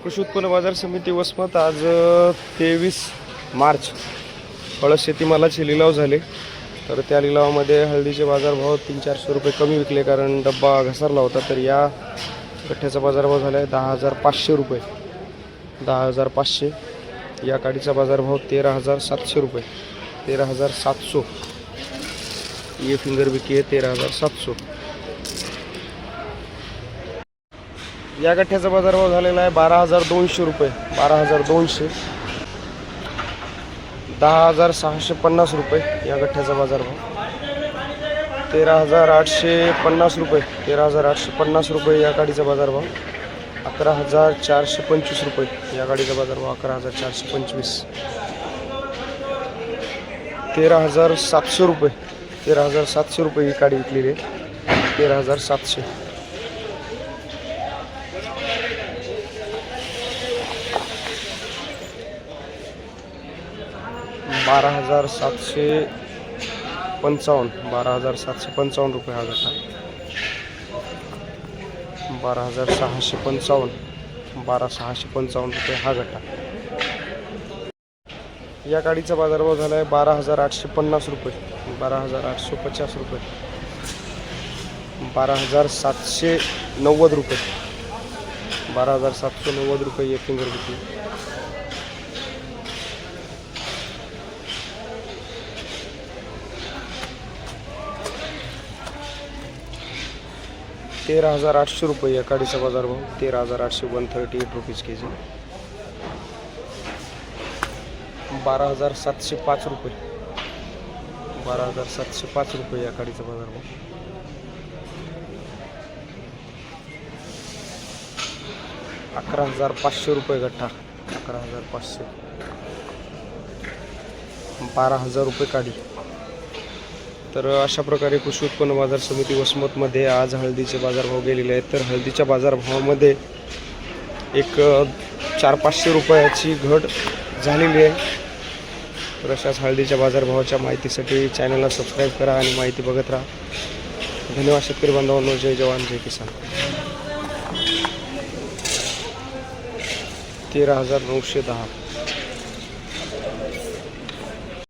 कृषी उत्पन्न बाजार समिती वसमत आज 23 मार्च फळ शेतीमालाचे लिलाव झाले. तर त्या लिलावामध्ये हळदीचे बाजारभाव 300-400 रुपये कमी विकले कारण डब्बा घसरला होता. तर या गठ्ठ्याचा बाजारभाव झाला आहे 10,500 रुपये. 10,500. या काडीचा बाजारभाव 13,700 रुपये. 13,700. ये फिंगर विकी आहे 13,700. या गठ्ठ्याचा बाजारभाव झालेला आहे 12,200 रुपये. 12,200. 10,650 रुपये या गठ्ठ्याचा बाजारभाव. 13,850 रुपये. 13,850 रुपये या गाडीचा बाजारभाव. 11,425 रुपये या गाडीचा बाजारभाव. 11,425. 13,700 रुपये. 13,700 रुपये ही गाडी विकलेली आहे. 13,700. 12,755. 12,755 रुपये हा गठ्ठा. 12,655. 12,655 रुपये हा गठ्ठा. या गाडीचा बाजारभाव झाला आहे 12,850 रुपये. 12,850 रुपये. 12,790 रुपये. 12,790 रुपये ये फिंगर विकली. 13,800 रुपये या गाडीचा बाजारभाव. 13,800. 138 रुपीज के जी. 12,705 रुपये. 12,705 रुपये या गाडीचा बाजारभाव. 11,500 रुपये गठ्ठा. 11,500. 12,000 रुपये काडी. तर अशा प्रकारे कृषी उत्पन्न बाजार समिती वसमतमध्ये आज हळदीचे बाजारभाव गेलेले आहेत. तर हळदीच्या बाजारभावामध्ये एक 400-500 रुपयाची घट झालेली आहे. तर अशाच हळदीच्या बाजारभावाच्या माहितीसाठी चॅनलला सबस्क्राईब करा आणि माहिती बघत राहा. धन्यवाद शेतकरी बांधवांनो. जय जवान जय किसान. 13,910.